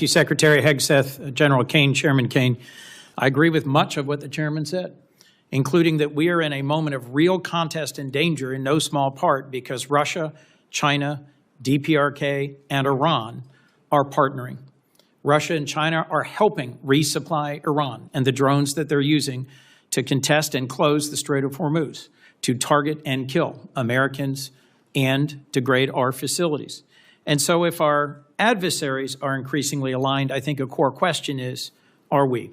Thank you, Secretary Hegseth, General Kane, Chairman Kane. I agree with much of what the chairman said, including that we are in a moment of real contest and danger in no small part because Russia, China, DPRK, and Iran are partnering. Russia and China are helping resupply Iran and the drones that they're using to contest and close the Strait of Hormuz, to target and kill Americans and degrade our facilities. And so if our adversaries are increasingly aligned, I think a core question is, are we?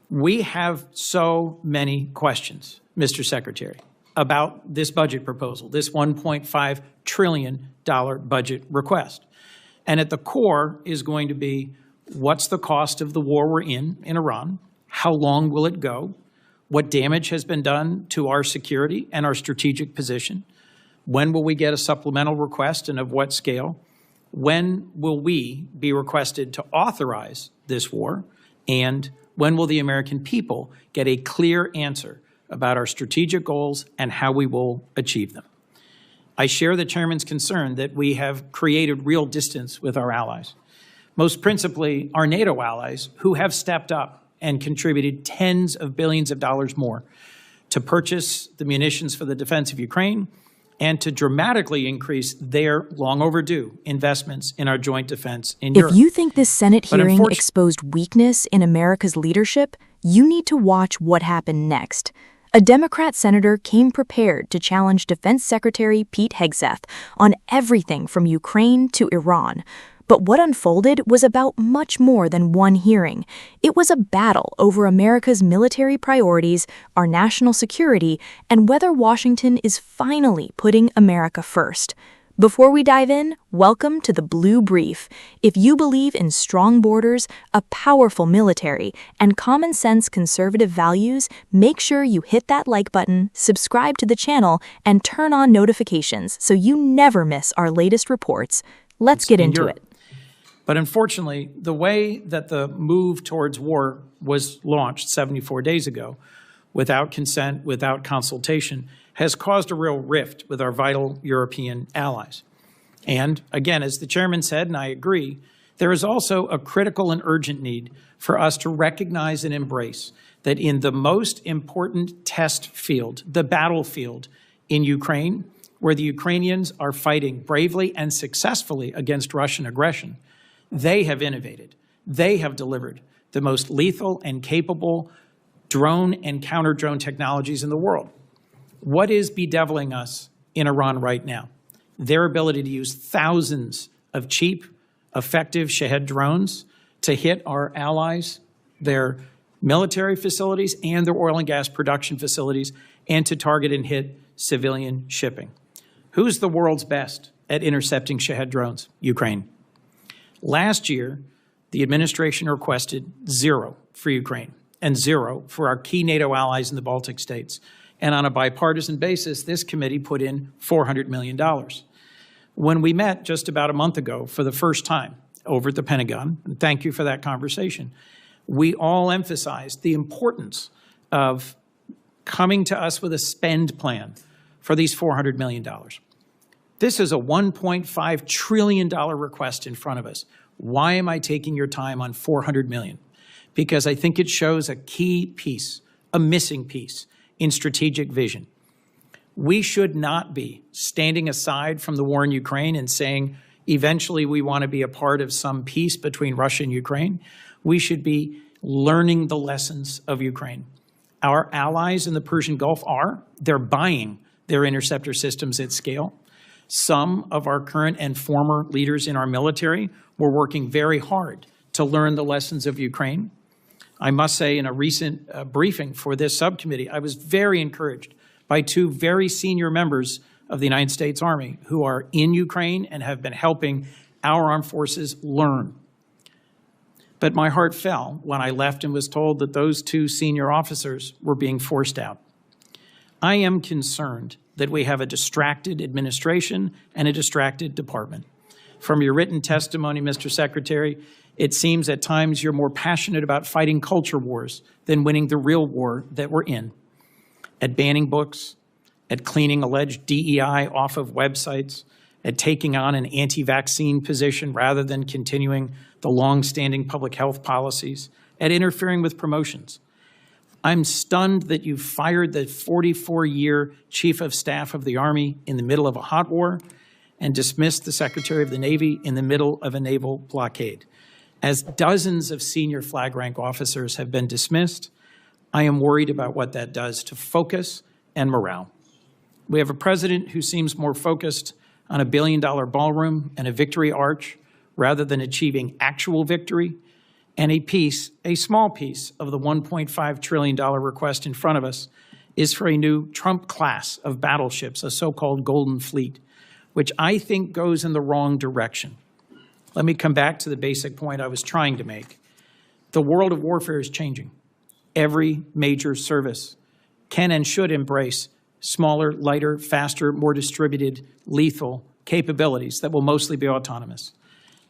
We have so many questions, Mr. Secretary, about this budget proposal, this $1.5 trillion budget request. And at the core is going to be, what's the cost of the war we're in Iran? How long will it go? What damage has been done to our security and our strategic position? When will we get a supplemental request and of what scale? When will we be requested to authorize this war? And when will the American people get a clear answer about our strategic goals and how we will achieve them? I share the chairman's concern that we have created real distance with our allies, most principally our NATO allies, who have stepped up and contributed tens of billions of dollars more to purchase the munitions for the defense of Ukraine and to dramatically increase their long overdue investments in our joint defense in Europe. If you think this Senate hearing exposed weakness in America's leadership, you need to watch what happened next. A Democrat senator came prepared to challenge Defense Secretary Pete Hegseth on everything from Ukraine to Iran. But what unfolded was about much more than one hearing. It was a battle over America's military priorities, our national security, and whether Washington is finally putting America first. Before we dive in, welcome to the Blue Brief. If you believe in strong borders, a powerful military, and common-sense conservative values, make sure you hit that like button, subscribe to the channel, and turn on notifications so you never miss our latest reports. Let's get into it. But unfortunately, the way that the move towards war was launched 74 days ago, without consent, without consultation, has caused a real rift with our vital European allies. And again, as the chairman said, and I agree, there is also a critical and urgent need for us to recognize and embrace that in the most important test field, the battlefield in Ukraine, where the Ukrainians are fighting bravely and successfully against Russian aggression, they have innovated. They have delivered the most lethal and capable drone and counter-drone technologies in the world. What is bedeviling us in Iran right now? Their ability to use thousands of cheap, effective Shahed drones to hit our allies, their military facilities, and their oil and gas production facilities, and to target and hit civilian shipping. Who's the world's best at intercepting Shahed drones? Ukraine. Last year, the administration requested 0 for Ukraine and 0 for our key NATO allies in the Baltic states. And on a bipartisan basis, this committee put in $400 million. When we met just about a month ago for the first time over at the Pentagon, and thank you for that conversation, we all emphasized the importance of coming to us with a spend plan for these $400 million. This is a $1.5 trillion request in front of us. Why am I taking your time on $400 million? Because I think it shows a key piece, a missing piece in strategic vision. We should not be standing aside from the war in Ukraine and saying, eventually we want to be a part of some peace between Russia and Ukraine. We should be learning the lessons of Ukraine. Our allies in the Persian Gulf they're buying their interceptor systems at scale. Some of our current and former leaders in our military were working very hard to learn the lessons of Ukraine. I must say, in a recent briefing for this subcommittee, I was very encouraged by 2 very senior members of the United States Army who are in Ukraine and have been helping our armed forces learn. But my heart fell when I left and was told that those 2 senior officers were being forced out. I am concerned that we have a distracted administration and a distracted department. From your written testimony, Mr. Secretary, it seems at times you're more passionate about fighting culture wars than winning the real war that we're in. At banning books, at cleaning alleged DEI off of websites, at taking on an anti-vaccine position rather than continuing the long-standing public health policies, at interfering with promotions. I'm stunned that you fired the 44-year Chief of Staff of the Army in the middle of a hot war and dismissed the Secretary of the Navy in the middle of a naval blockade. As dozens of senior flag rank officers have been dismissed, I am worried about what that does to focus and morale. We have a president who seems more focused on a billion-dollar ballroom and a victory arch rather than achieving actual victory, and a small piece of the $1.5 trillion request in front of us is for a new Trump class of battleships, a so-called Golden Fleet, which I think goes in the wrong direction. Let me come back to the basic point I was trying to make. The world of warfare is changing. Every major service can and should embrace smaller, lighter, faster, more distributed, lethal capabilities that will mostly be autonomous.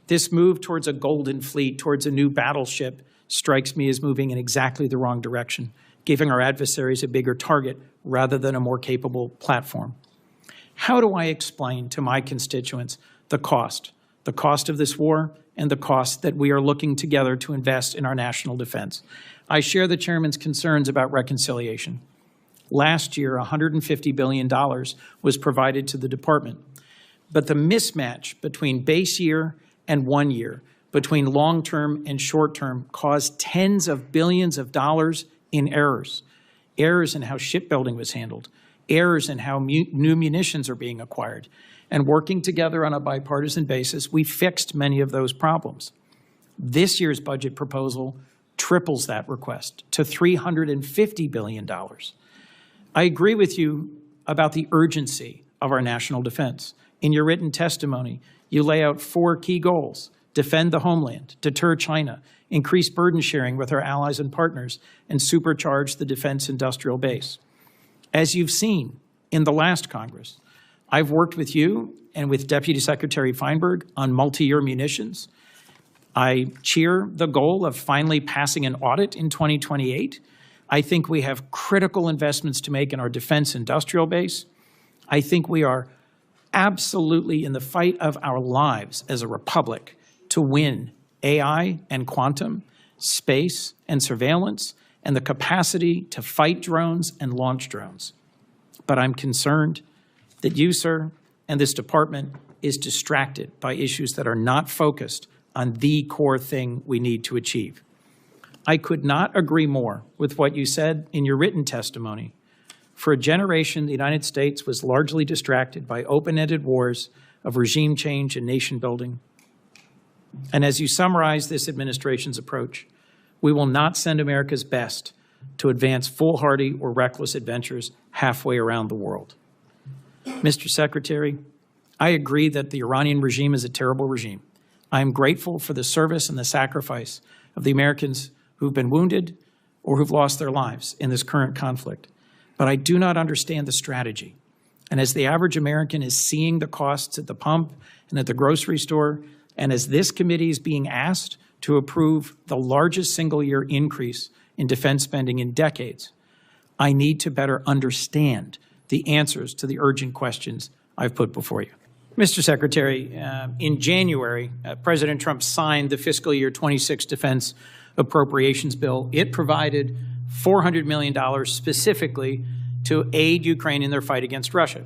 This move towards a Golden Fleet, towards a new battleship, strikes me as moving in exactly the wrong direction, giving our adversaries a bigger target rather than a more capable platform. How do I explain to my constituents the cost of this war and the cost that we are looking together to invest in our national defense? I share the chairman's concerns about reconciliation. Last year, $150 billion was provided to the department, but the mismatch between base year and 1 year, between long-term and short-term, caused tens of billions of dollars in errors. Errors in how shipbuilding was handled, errors in how new munitions are being acquired. And working together on a bipartisan basis, we fixed many of those problems. This year's budget proposal triples that request to $350 billion. I agree with you about the urgency of our national defense. In your written testimony, you lay out 4 key goals: defend the homeland, deter China, increase burden sharing with our allies and partners, and supercharge the defense industrial base. As you've seen in the last Congress, I've worked with you and with Deputy Secretary Feinberg on multi-year munitions. I cheer the goal of finally passing an audit in 2028. I think we have critical investments to make in our defense industrial base. I think we are absolutely in the fight of our lives as a republic to win AI and quantum, space and surveillance, and the capacity to fight drones and launch drones. But I'm concerned that you, sir, and this department is distracted by issues that are not focused on the core thing we need to achieve. I could not agree more with what you said in your written testimony. For a generation, the United States was largely distracted by open-ended wars of regime change and nation building. And as you summarize this administration's approach, we will not send America's best to advance foolhardy or reckless adventures halfway around the world. Mr. Secretary, I agree that the Iranian regime is a terrible regime. I am grateful for the service and the sacrifice of the Americans who've been wounded or who've lost their lives in this current conflict. But I do not understand the strategy. And as the average American is seeing the costs at the pump and at the grocery store, and as this committee is being asked to approve the largest single-year increase in defense spending in decades, I need to better understand the answers to the urgent questions I've put before you. Mr. Secretary, in January, President Trump signed the fiscal year 26 defense appropriations bill. It provided $400 million specifically to aid Ukraine in their fight against Russia.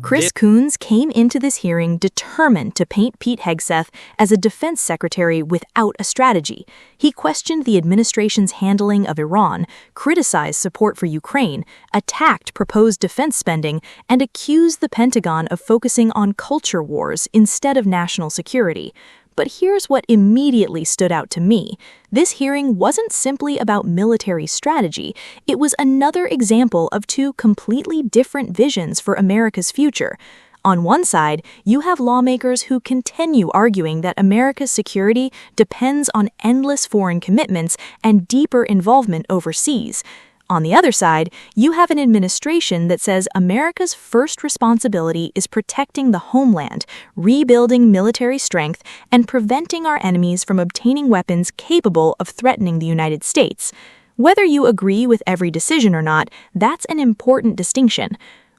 Chris Coons came into this hearing determined to paint Pete Hegseth as a defense secretary without a strategy. He questioned the administration's handling of Iran, criticized support for Ukraine, attacked proposed defense spending, and accused the Pentagon of focusing on culture wars instead of national security. But here's what immediately stood out to me. This hearing wasn't simply about military strategy. It was another example of 2 completely different visions for America's future. On one side, you have lawmakers who continue arguing that America's security depends on endless foreign commitments and deeper involvement overseas. On the other side, you have an administration that says America's first responsibility is protecting the homeland, rebuilding military strength, and preventing our enemies from obtaining weapons capable of threatening the United States. Whether you agree with every decision or not, that's an important distinction.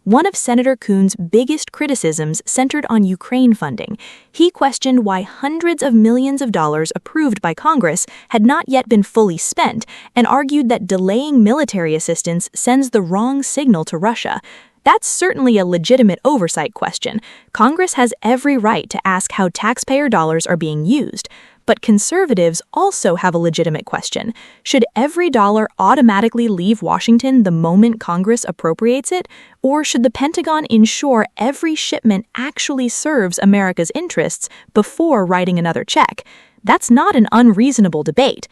One of Senator Coons' biggest criticisms centered on Ukraine funding. He questioned why hundreds of millions of dollars approved by Congress had not yet been fully spent and argued that delaying military assistance sends the wrong signal to Russia. That's certainly a legitimate oversight question. Congress has every right to ask how taxpayer dollars are being used. But conservatives also have a legitimate question. Should every dollar automatically leave Washington the moment Congress appropriates it? Or should the Pentagon ensure every shipment actually serves America's interests before writing another check? That's not an unreasonable debate.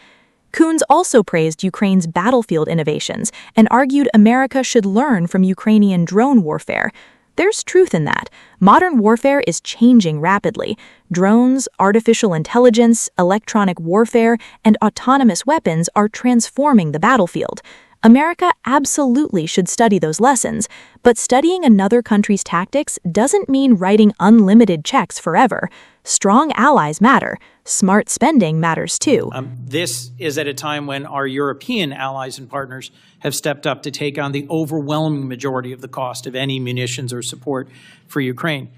Coons also praised Ukraine's battlefield innovations and argued America should learn from Ukrainian drone warfare. There's truth in that. Modern warfare is changing rapidly. Drones, artificial intelligence, electronic warfare, and autonomous weapons are transforming the battlefield. America absolutely should study those lessons, but studying another country's tactics doesn't mean writing unlimited checks forever. Strong allies matter. Smart spending matters too. This is at a time when our European allies and partners have stepped up to take on the overwhelming majority of the cost of any munitions or support for Ukraine.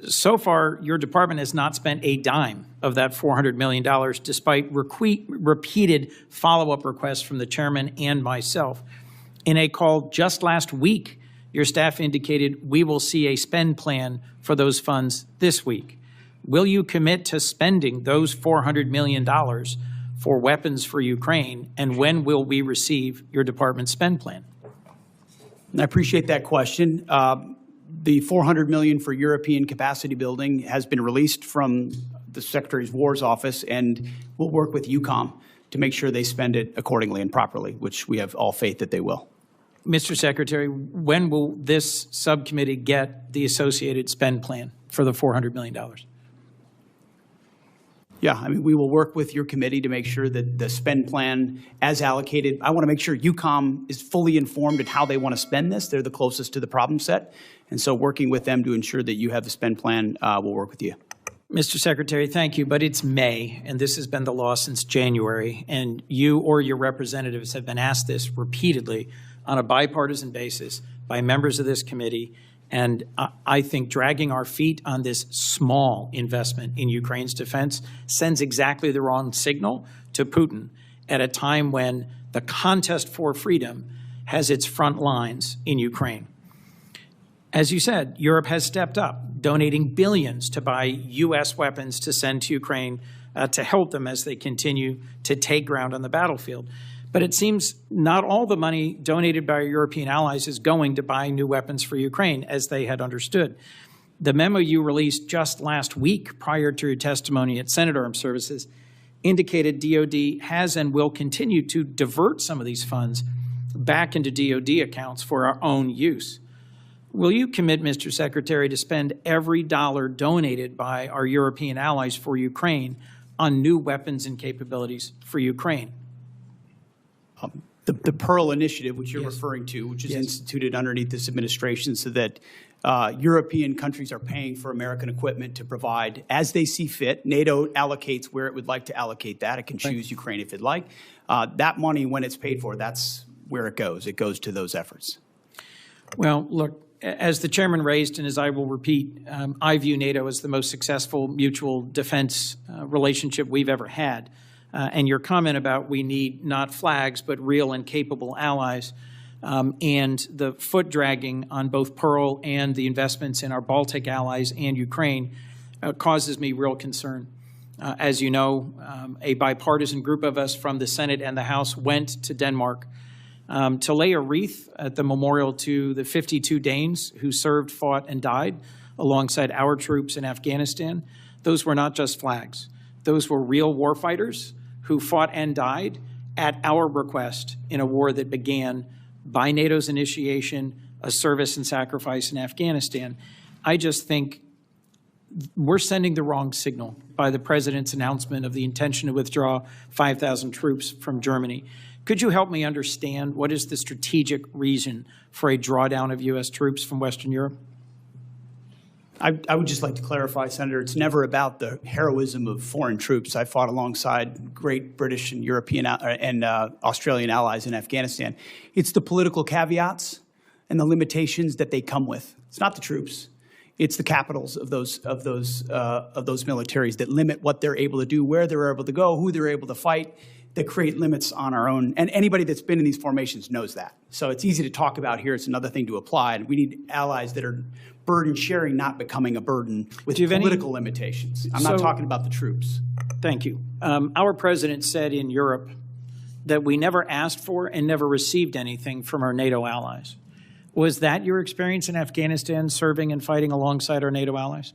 So far, your department has not spent a dime of that $400 million, despite repeated follow-up requests from the chairman and myself. In a call just last week, your staff indicated we will see a spend plan for those funds this week. Will you commit to spending those $400 million for weapons for Ukraine, and when will we receive your department's spend plan? I appreciate that question. The $400 million for European capacity building has been released from the Secretary of War's office, and we'll work with EUCOM to make sure they spend it accordingly and properly, which we have all faith that they will. Mr. Secretary, when will this subcommittee get the associated spend plan for the $400 million? Yeah, I mean, we will work with your committee to make sure that the spend plan as allocated, I want to make sure EUCOM is fully informed in how they want to spend this. They're the closest to the problem set. And so working with them to ensure that you have the spend plan, we'll work with you. Mr. Secretary, thank you, but it's May, and this has been the law since January, and you or your representatives have been asked this repeatedly on a bipartisan basis by members of this committee. And I think dragging our feet on this small investment in Ukraine's defense sends exactly the wrong signal to Putin at a time when the contest for freedom has its front lines in Ukraine. As you said, Europe has stepped up, donating billions to buy U.S. weapons to send to Ukraine to help them as they continue to take ground on the battlefield. But it seems not all the money donated by our European allies is going to buy new weapons for Ukraine, as they had understood. The memo you released just last week, prior to your testimony at Senate Armed Services, indicated DOD has and will continue to divert some of these funds back into DOD accounts for our own use. Will you commit, Mr. Secretary, to spend every dollar donated by our European allies for Ukraine on new weapons and capabilities for Ukraine? The Pearl Initiative, which you're referring to, which is instituted underneath this administration so that European countries are paying for American equipment to provide as they see fit. NATO allocates where it would like to allocate that. It can choose Ukraine if it'd like. That money, when it's paid for, that's where it goes. It goes to those efforts. Well, look, as the chairman raised, and as I will repeat, I view NATO as the most successful mutual defense relationship we've ever had. And your comment about we need not flags, but real and capable allies, and the foot dragging on both Pearl and the investments in our Baltic allies and Ukraine causes me real concern. As you know, a bipartisan group of us from the Senate and the House went to Denmark to lay a wreath at the memorial to the 52 Danes who served, fought, and died alongside our troops in Afghanistan. Those were not just flags. Those were real warfighters who fought and died at our request in a war that began by NATO's initiation, a service and sacrifice in Afghanistan. I just think we're sending the wrong signal by the president's announcement of the intention to withdraw 5,000 troops from Germany. Could you help me understand what is the strategic reason for a drawdown of U.S. troops from Western Europe? I would just like to clarify, Senator, it's never about the heroism of foreign troops. I fought alongside great British and European and Australian allies in Afghanistan. It's the political caveats and the limitations that they come with. It's not the troops. It's the capitals of those militaries that limit what they're able to do, where they're able to go, who they're able to fight, that create limits on our own. And anybody that's been in these formations knows that. So it's easy to talk about here. It's another thing to apply. And we need allies that are burden sharing, not becoming a burden with political limitations. I'm not talking about the troops. Thank you. Our president said in Europe that we never asked for and never received anything from our NATO allies. Was that your experience in Afghanistan, serving and fighting alongside our NATO allies?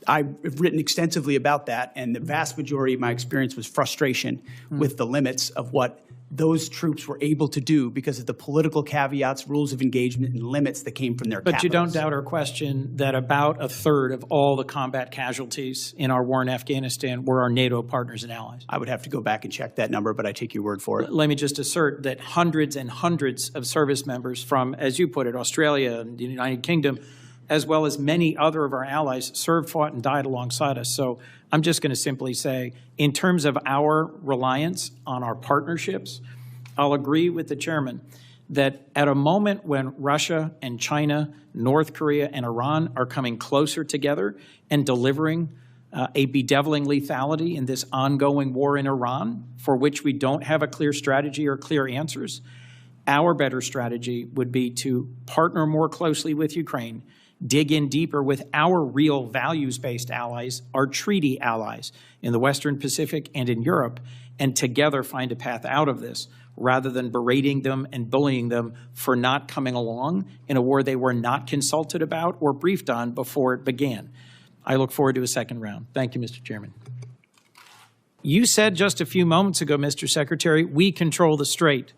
I've written extensively about that, and the vast majority of my experience was frustration with the limits of what those troops were able to do because of the political caveats, rules of engagement, and limits that came from their capitals. But you don't doubt or question that about a third of all the combat casualties in our war in Afghanistan were our NATO partners and allies. I would have to go back and check that number, but I take your word for it. Let me just assert that hundreds and hundreds of service members from, as you put it, Australia and the United Kingdom, as well as many other of our allies, served, fought, and died alongside us. So I'm just going to simply say, in terms of our reliance on our partnerships, I'll agree with the chairman that at a moment when Russia and China, North Korea, and Iran are coming closer together and delivering a bedeviling lethality in this ongoing war in Iran, for which we don't have a clear strategy or clear answers, our better strategy would be to partner more closely with Ukraine, dig in deeper with our real values-based allies, our treaty allies in the Western Pacific and in Europe, and together find a path out of this, rather than berating them and bullying them for not coming along in a war they were not consulted about or briefed on before it began. I look forward to a second round. Thank you, Mr. Chairman. You said just a few moments ago, Mr. Secretary, we control the strait.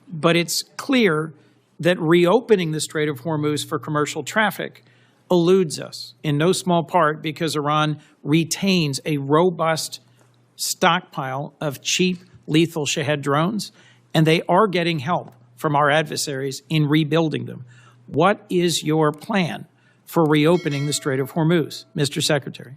But it's clear that reopening the Strait of Hormuz for commercial traffic eludes us, in no small part because Iran retains a robust stockpile of cheap, lethal Shahed drones, and they are getting help from our adversaries in rebuilding them. What is your plan for reopening the Strait of Hormuz, Mr. Secretary?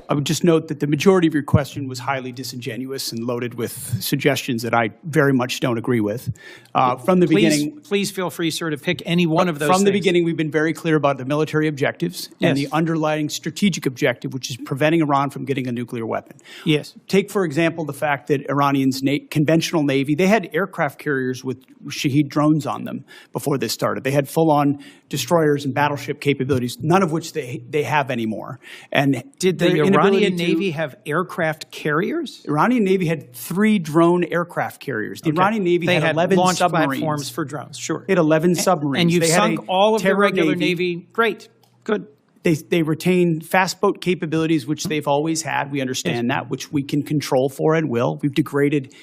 I would just note that the majority of your question was highly disingenuous and loaded with suggestions that I very much don't agree with. From the beginning, please feel free, sir, to pick any one of those From the things. beginning, we've been very clear about the military objectives and the underlying strategic objective, which is preventing Iran from getting a nuclear weapon. Yes. Take, for example, the fact that Iranians' conventional Navy, they had aircraft carriers with Shahed drones on them before this started. They had full-on destroyers and battleship capabilities, none of which they have anymore. And did the Iranian Navy have aircraft carriers? Iranian Navy had 3 drone aircraft carriers. The Iranian Navy had 11 launch submarines. Platforms for drones, sure. It had 11 submarines. And you've sunk all of the regular Navy. Great, good. They retain fast boat capabilities, which they've always had. We understand that, which we can control for and will. We've degraded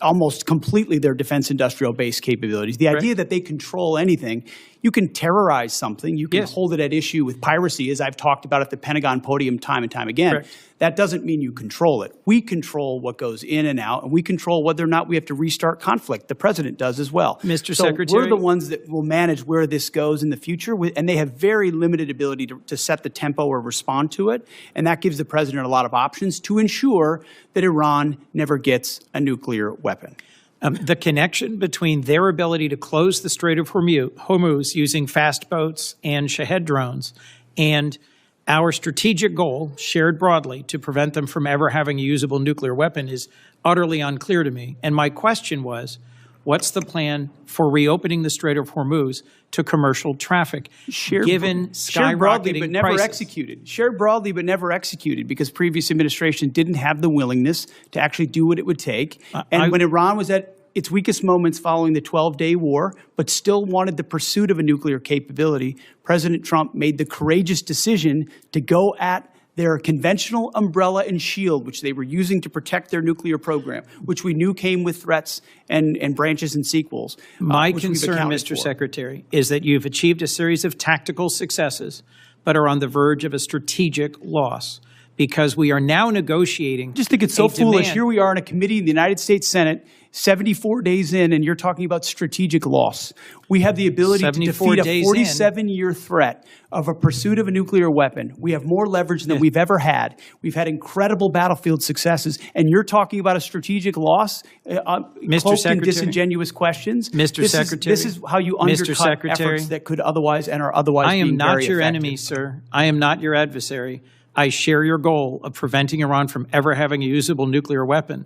almost completely their defense industrial base capabilities. The idea that they control anything, you can terrorize something, you can hold it at issue with piracy, as I've talked about at the Pentagon podium time and time again. That doesn't mean you control it. We control what goes in and out, and we control whether or not we have to restart conflict. The president does as well. Mr. So Secretary, we're the ones that will manage where this goes in the future, and they have very limited ability to set the tempo or respond to it, and that gives the president a lot of options to ensure that Iran never gets a nuclear weapon. The connection between their ability to close the Strait of Hormuz using fast boats and Shahed drones and our strategic goal, shared broadly, to prevent them from ever having a usable nuclear weapon is utterly unclear to me. And my question was, what's the plan for reopening the Strait of Hormuz to commercial traffic, given skyrocketing broadly, but never prices? Executed. Shared broadly, but never executed, because previous administration didn't have the willingness to actually do what it would take. And when Iran was at its weakest moments following the 12-day war, but still wanted the pursuit of a nuclear capability, President Trump made the courageous decision to go at their conventional umbrella and shield, which they were using to protect their nuclear program, which we knew came with threats and branches and sequels. My concern, Mr. Secretary, is that you've achieved a series of tactical successes, but are on the verge of a strategic loss. because we are now negotiating. Just think it's so foolish. Here we are in a committee in the United States Senate, 74 days in, and you're talking about strategic loss. We have the ability to defeat a 47-year threat of a pursuit of a nuclear weapon. We have more leverage than we've ever had. We've had incredible battlefield successes, and you're talking about a strategic loss, cloaked in disingenuous questions. Mr. Secretary, this is how you undercut efforts that could otherwise and are otherwise being very effective. I am not your enemy, sir. I am not your adversary. I share your goal of preventing Iran from ever having a usable nuclear weapon.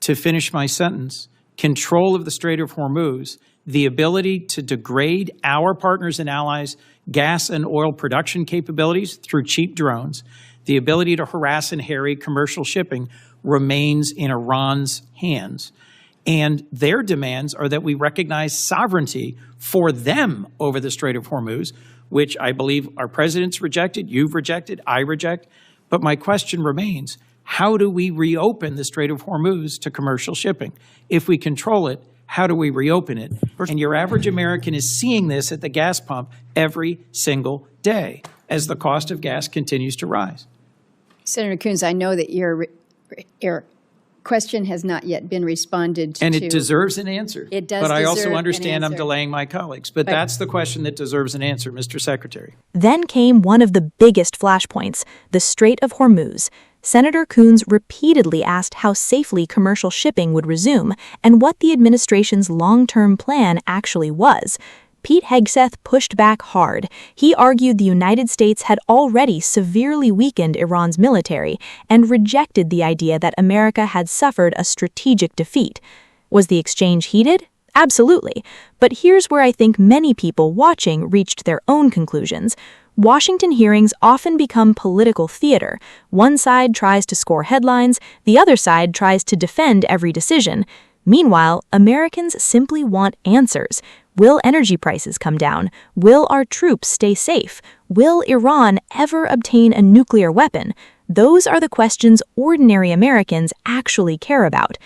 To finish my sentence, control of the Strait of Hormuz, the ability to degrade our partners and allies' gas and oil production capabilities through cheap drones, the ability to harass and harry commercial shipping remains in Iran's hands. And their demands are that we recognize sovereignty for them over the Strait of Hormuz, which I believe our president's rejected, you've rejected, I reject. But my question remains, how do we reopen the Strait of Hormuz to commercial shipping? If we control it, how do we reopen it? And your average American is seeing this at the gas pump every single day as the cost of gas continues to rise. Senator Coons, I know that your question has not yet been responded to. And it deserves an answer. It does. But I also deserve understand an I'm answer. delaying my colleagues. But that's the question that deserves an answer, Mr. Secretary. Then came one of the biggest flashpoints, the Strait of Hormuz. Senator Coons repeatedly asked how safely commercial shipping would resume and what the administration's long-term plan actually was. Pete Hegseth pushed back hard. He argued the United States had already severely weakened Iran's military and rejected the idea that America had suffered a strategic defeat. Was the exchange heated? Absolutely. But here's where I think many people watching reached their own conclusions. Washington hearings often become political theater. One side tries to score headlines, the other side tries to defend every decision. Meanwhile, Americans simply want answers. Will energy prices come down? Will our troops stay safe? Will Iran ever obtain a nuclear weapon? Those are the questions ordinary Americans actually care about.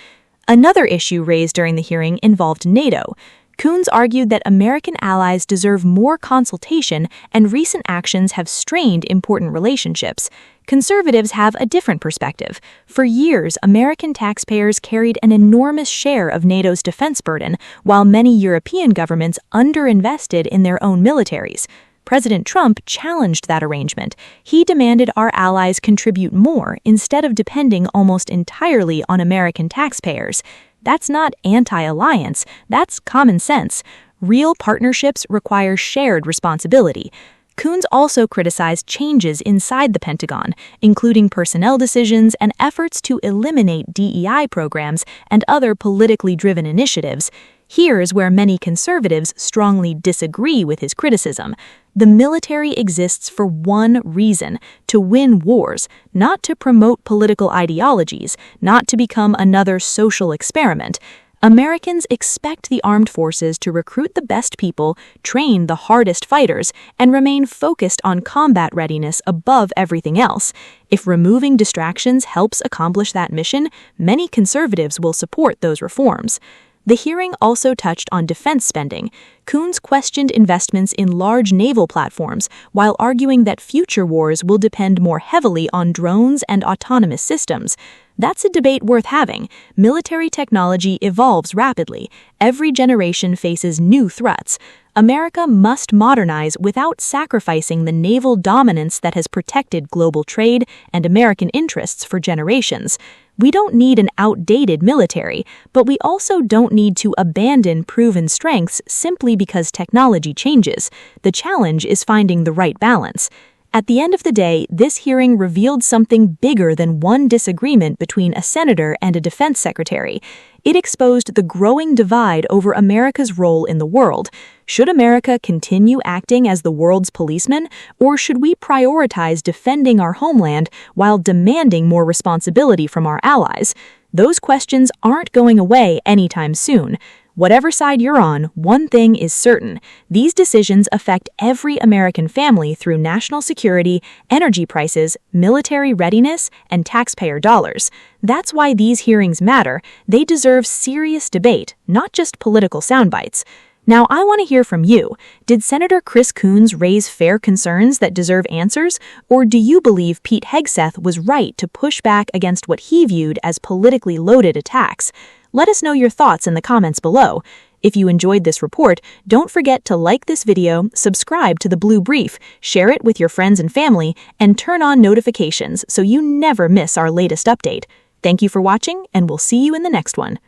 Another issue raised during the hearing involved NATO. Coons argued that American allies deserve more consultation and recent actions have strained important relationships. Conservatives have a different perspective. For years, American taxpayers carried an enormous share of NATO's defense burden, while many European governments underinvested in their own militaries. President Trump challenged that arrangement. He demanded our allies contribute more instead of depending almost entirely on American taxpayers. That's not anti-alliance, that's common sense. Real partnerships require shared responsibility. Coons also criticized changes inside the Pentagon, including personnel decisions and efforts to eliminate DEI programs and other politically driven initiatives. Here's where many conservatives strongly disagree with his criticism. The military exists for one reason: to win wars, not to promote political ideologies, not to become another social experiment. Americans expect the armed forces to recruit the best people, train the hardest fighters, and remain focused on combat readiness above everything else. If removing distractions helps accomplish that mission, many conservatives will support those reforms. The hearing also touched on defense spending. Coons questioned investments in large naval platforms, while arguing that future wars will depend more heavily on drones and autonomous systems. That's a debate worth having. Military technology evolves rapidly. Every generation faces new threats. America must modernize without sacrificing the naval dominance that has protected global trade and American interests for generations. We don't need an outdated military, but we also don't need to abandon proven strengths simply because technology changes. The challenge is finding the right balance. At the end of the day, this hearing revealed something bigger than one disagreement between a senator and a defense secretary. It exposed the growing divide over America's role in the world. Should America continue acting as the world's policeman, or should we prioritize defending our homeland while demanding more responsibility from our allies? Those questions aren't going away anytime soon. Whatever side you're on, one thing is certain: these decisions affect every American family through national security, energy prices, military readiness, and taxpayer dollars. That's why these hearings matter. They deserve serious debate, not just political soundbites. Now, I want to hear from you. Did Senator Chris Coons raise fair concerns that deserve answers, or do you believe Pete Hegseth was right to push back against what he viewed as politically loaded attacks? Let us know your thoughts in the comments below. If you enjoyed this report, don't forget to like this video, subscribe to the Blue Brief, share it with your friends and family, and turn on notifications so you never miss our latest update. Thank you for watching, and we'll see you in the next one.